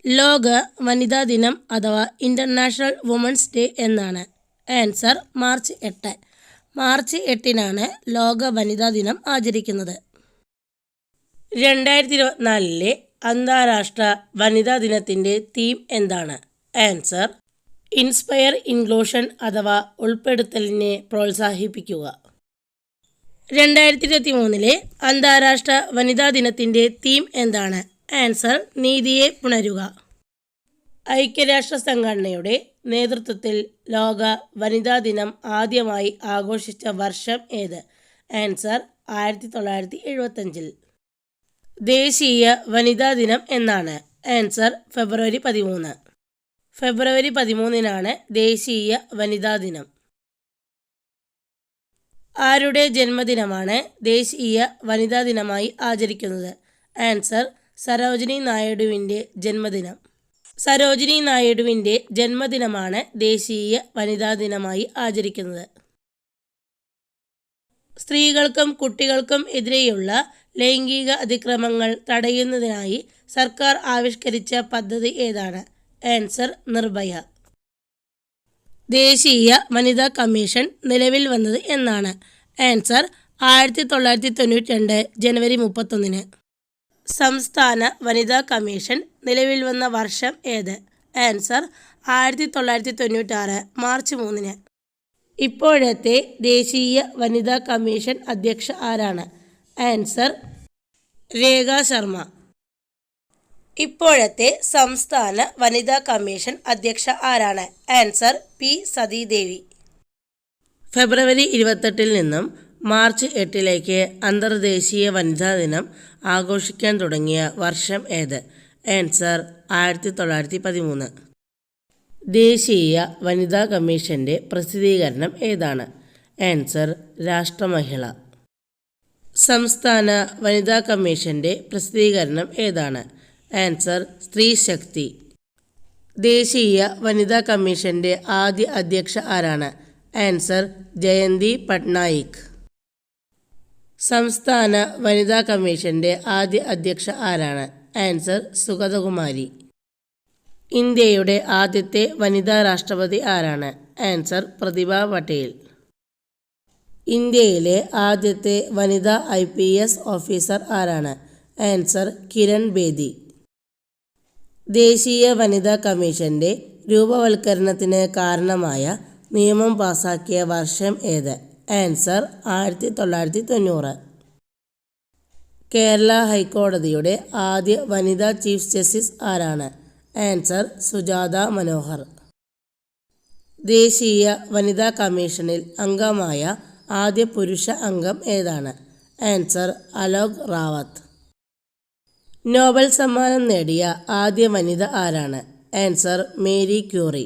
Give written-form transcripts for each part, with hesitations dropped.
ലോക വനിതാ ദിനം അഥവാ ഇൻ്റർനാഷണൽ വുമൻസ് ഡേ എന്നാണ്. Answer March 8. മാർച്ച് 8-നാണ് ലോക വനിതാ ദിനം ആചരിക്കുന്നത്. 2024 അന്താരാഷ്ട്ര വനിതാ ദിനത്തിൻ്റെ തീം എന്താണ്? ആൻസർ ഇൻസ്പയർ ഇൻക്ലൂഷൻ അഥവാ ഉൾപ്പെടുത്തലിനെ പ്രോത്സാഹിപ്പിക്കുക. 2023 അന്താരാഷ്ട്ര വനിതാ ദിനത്തിൻ്റെ തീം എന്താണ്? ആൻസർ നീതിയെ പുണരുക. ഐക്യരാഷ്ട്ര സംഘടനയുടെ നേതൃത്വത്തിൽ ലോക വനിതാ ദിനം ആദ്യമായി ആഘോഷിച്ച വർഷം ഏത്? ആൻസർ 1975. ദേശീയ വനിതാ ദിനം എന്നാണ്? ആൻസർ ഫെബ്രുവരി 13. ഫെബ്രുവരി 13-നാണ് ദേശീയ വനിതാ ദിനം. ആരുടെ ജന്മദിനമാണ് ദേശീയ വനിതാ ദിനമായി ആചരിക്കുന്നത്? ആൻസർ സരോജിനി നായിഡുവിൻ്റെ ജന്മദിനം. സരോജിനി നായിഡുവിൻ്റെ ജന്മദിനമാണ് ദേശീയ വനിതാ ദിനമായി ആചരിക്കുന്നത്. സ്ത്രീകൾക്കും കുട്ടികൾക്കും എതിരെയുള്ള ലൈംഗിക അതിക്രമങ്ങൾ തടയുന്നതിനായി സർക്കാർ ആവിഷ്കരിച്ച പദ്ധതി ഏതാണ്? ആൻസർ നിർഭയ. ദേശീയ വനിതാ കമ്മീഷൻ നിലവിൽ വന്നത് എന്നാണ്? ആൻസർ 1992 ജനുവരി 31. സംസ്ഥാന വനിതാ കമ്മീഷൻ നിലവിൽ വന്ന വർഷം ഏത്? Answer 1996 March 3. ഇപ്പോഴത്തെ ദേശീയ വനിതാ കമ്മീഷൻ അധ്യക്ഷ ആരാണ്? ആൻസർ രേഖ ശർമ്മ. ഇപ്പോഴത്തെ സംസ്ഥാന വനിതാ കമ്മീഷൻ അധ്യക്ഷ ആരാണ്? Answer P Sathidevi. ഫെബ്രുവരി 28 നിന്നും മാർച്ച് 8 അന്തർദേശീയ വനിതാ ദിനം ആഘോഷിക്കാൻ തുടങ്ങിയ വർഷം ഏത്? ആൻസർ 1913. ദേശീയ വനിതാ കമ്മീഷൻ്റെ പ്രസിദ്ധീകരണം ഏതാണ്? ആൻസർ രാഷ്ട്രമഹിള. സംസ്ഥാന വനിതാ കമ്മീഷൻ്റെ പ്രസിദ്ധീകരണം ഏതാണ്? ആൻസർ സ്ത്രീ ശക്തി. ദേശീയ വനിതാ കമ്മീഷൻ്റെ ആദ്യ അധ്യക്ഷ ആരാണ്? ആൻസർ ജയന്തി പട്നായിക്. സംസ്ഥാന വനിതാ കമ്മീഷൻ്റെ ആദ്യ അധ്യക്ഷ ആരാണ്? ആൻസർ സുഗതകുമാരി. ഇന്ത്യയുടെ ആദ്യത്തെ വനിതാ രാഷ്ട്രപതി ആരാണ്? ആൻസർ പ്രതിഭ പട്ടേൽ. ഇന്ത്യയിലെ ആദ്യത്തെ വനിതാ IPS ഓഫീസർ ആരാണ്? ആൻസർ കിരൺ ബേദി. ദേശീയ വനിതാ കമ്മീഷൻ്റെ രൂപവൽക്കരണത്തിന് കാരണമായ നിയമം പാസാക്കിയ വർഷം ഏത്? ആൻസർ 1990. കേരള ഹൈക്കോടതിയുടെ ആദ്യ വനിതാ ചീഫ് ജസ്റ്റിസ് ആരാണ്? ആൻസർ സുജാത മനോഹർ. ദേശീയ വനിതാ കമ്മീഷനിൽ അംഗമായ ആദ്യ പുരുഷ അംഗം ഏതാണ്? ആൻസർ അലോക് റാവത്ത്. നോബൽ സമ്മാനം നേടിയ ആദ്യ വനിത ആരാണ്? Answer Marie Curie.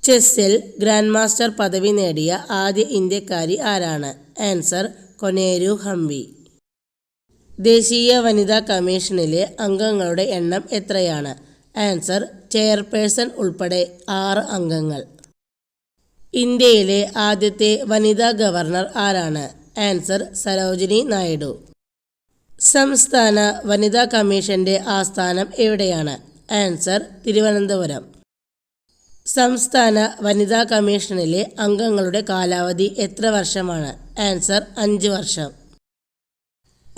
ചെസ്സിൽ ഗ്രാൻഡ് മാസ്റ്റർ പദവി നേടിയ ആദ്യ ഇന്ത്യക്കാരി ആരാണ്? ആൻസർ കൊനേരു ഹംപി. ദേശീയ വനിതാ കമ്മീഷനിലെ അംഗങ്ങളുടെ എണ്ണം എത്രയാണ്? ആൻസർ ചെയർപേഴ്സൺ ഉൾപ്പെടെ 6 അംഗങ്ങൾ. ഇന്ത്യയിലെ ആദ്യത്തെ വനിതാ ഗവർണർ ആരാണ്? ആൻസർ സരോജിനി നായിഡു. സംസ്ഥാന വനിതാ കമ്മീഷൻ്റെ ആസ്ഥാനം എവിടെയാണ്? ആൻസർ തിരുവനന്തപുരം. സംസ്ഥാന വനിതാ കമ്മീഷനിലെ അംഗങ്ങളുടെ കാലാവധി എത്ര വർഷമാണ്? ആൻസർ 5 വർഷം.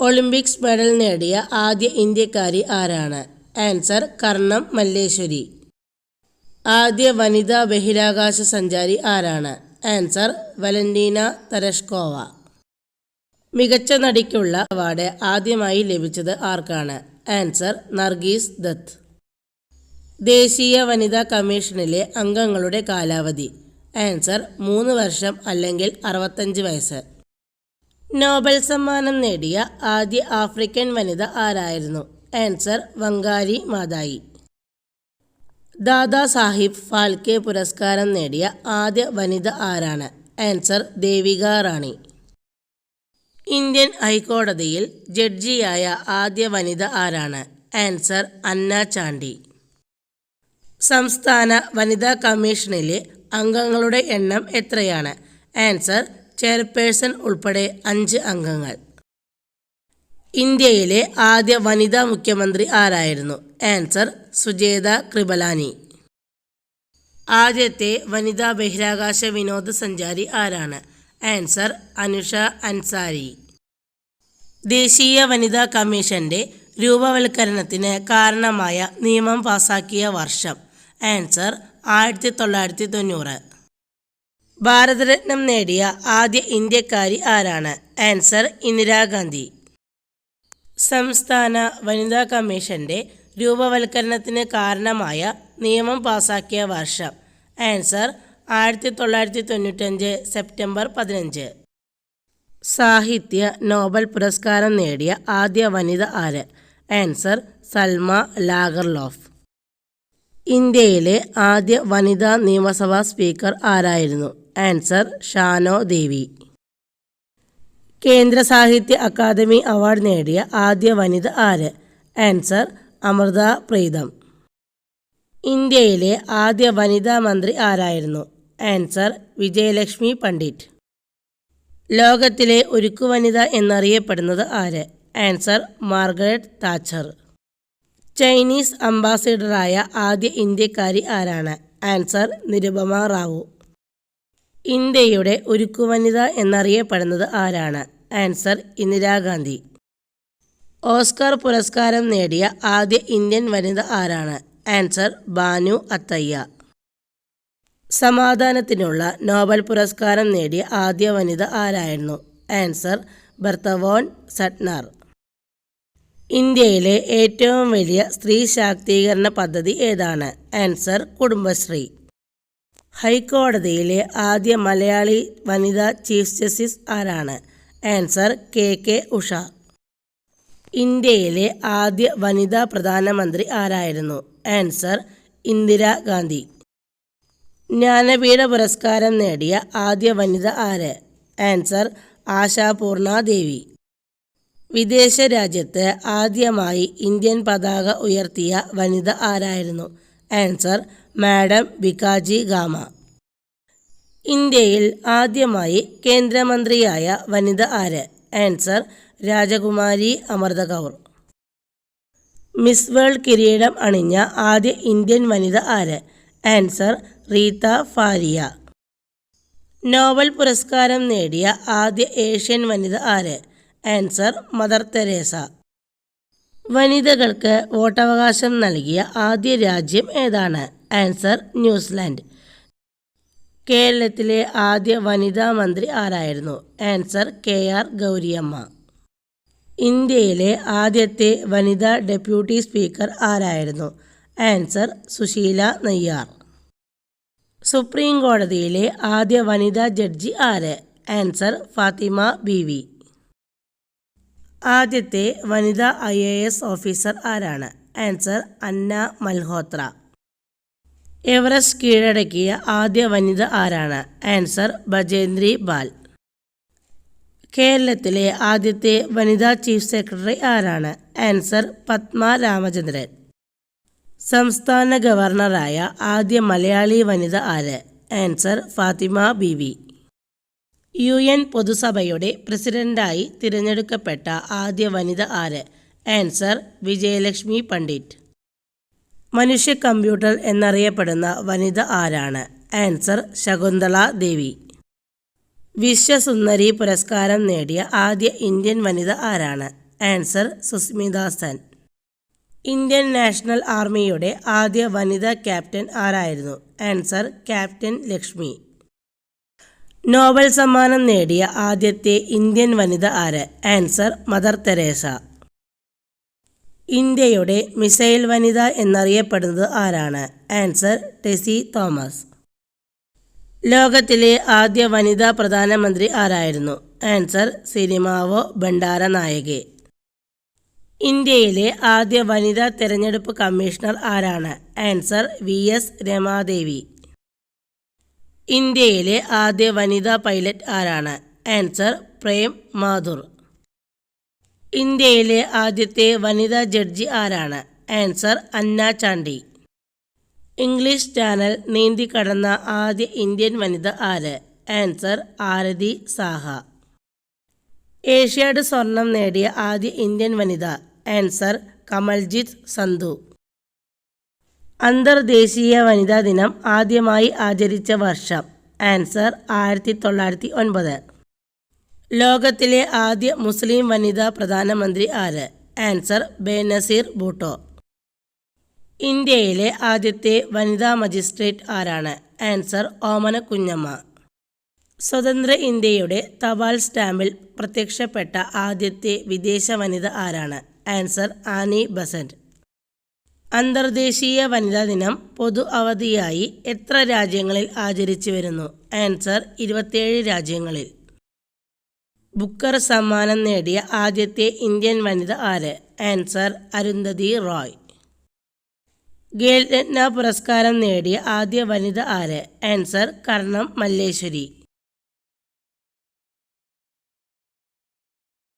ഒളിമ്പിക്സ് മെഡൽ നേടിയ ആദ്യ ഇന്ത്യക്കാരി ആരാണ്? ആൻസർ കർണം മല്ലേശ്വരി. ആദ്യ വനിതാ ബഹിരാകാശ സഞ്ചാരി ആരാണ്? Answer Valentina Tereshkova. മികച്ച നടിക്കുള്ള അവാർഡ് ആദ്യമായി ലഭിച്ചത് ആർക്കാണ്? ആൻസർ നർഗീസ് ദത്ത്. ദേശീയ വനിതാ കമ്മീഷനിലെ അംഗങ്ങളുടെ കാലാവധി? ആൻസർ 3 വർഷം അല്ലെങ്കിൽ 65 വയസ്സ്. നോബൽ സമ്മാനം നേടിയ ആദ്യ ആഫ്രിക്കൻ വനിത ആരായിരുന്നു? Answer Wangari Maathai. Dada Saheb Phalke പുരസ്കാരം നേടിയ ആദ്യ വനിത ആരാണ്? ആൻസർ ദേവിക റാണി. ഇന്ത്യൻ ഹൈക്കോടതിയിൽ ജഡ്ജിയായ ആദ്യ വനിത ആരാണ്? ആൻസർ അന്ന ചാണ്ടി. സംസ്ഥാന വനിതാ കമ്മീഷനിലെ അംഗങ്ങളുടെ എണ്ണം എത്രയാണ്? ആൻസർ ചെയർപേഴ്സൺ ഉൾപ്പെടെ 5 അംഗങ്ങൾ. ഇന്ത്യയിലെ ആദ്യ വനിതാ മുഖ്യമന്ത്രി ആരായിരുന്നു? ആൻസർ സുജേത കൃപലാനി. ആദ്യത്തെ വനിതാ ബഹിരാകാശ വിനോദസഞ്ചാരി ആരാണ്? ആൻസർ അനുഷ അൻസാരി. ദേശീയ വനിതാ കമ്മീഷന്റെ രൂപവൽക്കരണത്തിന് കാരണമായ നിയമം പാസാക്കിയ വർഷം? ആൻസർ 1990. ഭാരതരത്നം നേടിയ ആദ്യ ഇന്ത്യക്കാരി ആരാണ്? ആൻസർ ഇന്ദിരാഗാന്ധി. സംസ്ഥാന വനിതാ കമ്മീഷന്റെ രൂപവൽക്കരണത്തിന് കാരണമായ നിയമം പാസാക്കിയ വർഷം? Answer 1995 September 15. സാഹിത്യ നോബൽ പുരസ്കാരം നേടിയ ആദ്യ വനിത ആര്? Answer Salma Lagerlof. ഇന്ത്യയിലെ ആദ്യ വനിതാ നിയമസഭാ സ്പീക്കർ ആരായിരുന്നു? ആൻസർ ഷാനോ ദേവി. കേന്ദ്ര സാഹിത്യ അക്കാദമി അവാർഡ് നേടിയ ആദ്യ വനിത ആര്? ആൻസർ അമൃത പ്രീതം. ഇന്ത്യയിലെ ആദ്യ വനിതാ മന്ത്രി ആരായിരുന്നു? ആൻസർ വിജയലക്ഷ്മി പണ്ഡിറ്റ്. ലോകത്തിലെ ഉരുക്കു വനിത എന്നറിയപ്പെടുന്നത് ആര്? Answer Margaret Thatcher. ചൈനീസ് അംബാസിഡറായ ആദ്യ ഇന്ത്യക്കാരി ആരാണ്? ആൻസർ നിരുപമ റാവു. ഇന്ത്യയുടെ ഉരുക്കു വനിത എന്നറിയപ്പെടുന്നത് ആരാണ്? ആൻസർ ഇന്ദിരാഗാന്ധി. ഓസ്കർ പുരസ്കാരം നേടിയ ആദ്യ ഇന്ത്യൻ വനിത ആരാണ്? ആൻസർ ബാനു അത്തയ്യ. സമാധാനത്തിനുള്ള നോബൽ പുരസ്കാരം നേടിയ ആദ്യ വനിത ആരായിരുന്നു? ആൻസർ ബർത്തവോൺ സട്നാർ. ഇന്ത്യയിലെ ഏറ്റവും വലിയ സ്ത്രീ ശാക്തീകരണ പദ്ധതി ഏതാണ്? ആൻസർ കുടുംബശ്രീ. ഹൈക്കോടതിയിലെ ആദ്യ മലയാളി വനിതാ ചീഫ് ജസ്റ്റിസ് ആരാണ്? Answer K Usha. ഇന്ത്യയിലെ ആദ്യ വനിതാ പ്രധാനമന്ത്രി ആരായിരുന്നു? ആൻസർ ഇന്ദിരാഗാന്ധി. ജ്ഞാനപീഠ പുരസ്കാരം നേടിയ ആദ്യ വനിത ആര്? ആൻസർ ആശാപൂർണ ദേവി. വിദേശ രാജ്യത്ത് ആദ്യമായി ഇന്ത്യൻ പതാക ഉയർത്തിയ വനിത ആരായിരുന്നു? Answer madam Bhikaji Cama. ഇന്ത്യയിൽ ആദ്യമായി കേന്ദ്രമന്ത്രിയായ വനിത ആര്? ആൻസർ രാജകുമാരി അമൃത കൗർ. മിസ് വേൾഡ് കിരീടം അണിഞ്ഞ ആദ്യ ഇന്ത്യൻ വനിത ആര്? Answer Reetha Faria. നോബൽ പുരസ്കാരം നേടിയ ആദ്യ ഏഷ്യൻ വനിത ആര്? Answer Mother Teresa. വനിതകൾക്ക് വോട്ടവകാശം നൽകിയ ആദ്യ രാജ്യം ഏതാണ്? Answer New Zealand. കേരളത്തിലെ ആദ്യ വനിതാ മന്ത്രി ആരായിരുന്നു? Answer KR Gauriamma. ഇന്ത്യയിലെ ആദ്യത്തെ വനിതാ ഡെപ്യൂട്ടി സ്പീക്കർ ആരായിരുന്നു? ആൻസർ സുശീല നയ്യാർ. സുപ്രീം കോടതിയിലെ ആദ്യ വനിതാ ജഡ്ജി ആര്? ആൻസർ ഫാത്തിമ ബീവി. ആദ്യത്തെ വനിതാ IAS ഓഫീസർ ആരാണ്? ആൻസർ അന്ന മൽഹോത്ര. എവറസ്റ്റ് കീഴടക്കിയ ആദ്യ വനിത ആരാണ്? ആൻസർ ബജേന്ദ്രി പാൽ. കേരളത്തിലെ ആദ്യത്തെ വനിതാ ചീഫ് സെക്രട്ടറി ആരാണ്? ആൻസർ പത്മ രാമചന്ദ്രൻ. സംസ്ഥാന ഗവർണറായ ആദ്യ മലയാളി വനിത ആര്? ആൻസർ ഫാത്തിമ ബീവി. UN പൊതുസഭയുടെ പ്രസിഡന്റായി തിരഞ്ഞെടുക്കപ്പെട്ട ആദ്യ വനിത ആര്? ആൻസർ വിജയലക്ഷ്മി പണ്ഡിറ്റ്. മനുഷ്യ കമ്പ്യൂട്ടർ എന്നറിയപ്പെടുന്ന വനിത ആരാണ്? ആൻസർ ശകുന്തള ദേവി. വിശ്വസുന്ദരി പുരസ്കാരം നേടിയ ആദ്യ ഇന്ത്യൻ വനിത ആരാണ്? Answer Sushmita Sen. Indian National ആർമിയുടെ ആദ്യ വനിതാ ക്യാപ്റ്റൻ ആരായിരുന്നു? Answer captain Lakshmi. നോബൽ സമ്മാനം നേടിയ ആദ്യത്തെ ഇന്ത്യൻ വനിത ആര്? Answer Mother Teresa. ഇന്ത്യയുടെ മിസൈൽ വനിത എന്നറിയപ്പെടുന്നത് ആരാണ്? ആൻസർ ടെസി തോമസ്. ലോകത്തിലെ ആദ്യ വനിതാ പ്രധാനമന്ത്രി ആരായിരുന്നു? Answer Sirimavo Bandaranaike. ഇന്ത്യയിലെ ആദ്യ വനിതാ തെരഞ്ഞെടുപ്പ് കമ്മീഷണർ ആരാണ്? Answer VS Ramadevi. ഇന്ത്യയിലെ ആദ്യ വനിതാ പൈലറ്റ് ആരാണ്? ആൻസർ പ്രേം മാഥുർ. ഇന്ത്യയിലെ ആദ്യത്തെ വനിതാ ജഡ്ജി ആരാണ്? Answer Anna Chandy. English channel നീന്തിക്കടന്ന ആദ്യ ഇന്ത്യൻ വനിത ആര്? ആൻസർ ആരതി സാഹ. ഏഷ്യാഡ് സ്വർണം നേടിയ ആദ്യ ഇന്ത്യൻ വനിത. ആൻസർ കമൽജിത്ത് സന്ധു. അന്തർദേശീയ വനിതാ ദിനം ആദ്യമായി ആചരിച്ച വർഷം. ആൻസർ 1909. ലോകത്തിലെ ആദ്യ മുസ്ലിം വനിതാ പ്രധാനമന്ത്രി ആര്? ആൻസർ ബേനസീർ ഭൂട്ടോ. ഇന്ത്യയിലെ ആദ്യത്തെ വനിതാ മജിസ്ട്രേറ്റ് ആരാണ്? ആൻസർ ഓമന കുഞ്ഞമ്മ. സ്വതന്ത്ര ഇന്ത്യയുടെ തപാൽ സ്റ്റാമ്പിൽ പ്രത്യക്ഷപ്പെട്ട ആദ്യത്തെ വിദേശ വനിത ആരാണ്? Answer Annie Besant. അന്തർദേശീയ വനിതാ ദിനം പൊതു അവധിയായി എത്ര രാജ്യങ്ങളിൽ ആചരിച്ചു വരുന്നു? ആൻസർ 27 രാജ്യങ്ങളിൽ. ബുക്കർ സമ്മാനം നേടിയ ആദ്യത്തെ ഇന്ത്യൻ വനിത ആര്? ആൻസർ അരുന്ധതി റോയ്. ഖേൽ രത്ന പുരസ്കാരം നേടിയ ആദ്യ വനിത ആര്? ആൻസർ കർണം മല്ലേശ്വരി.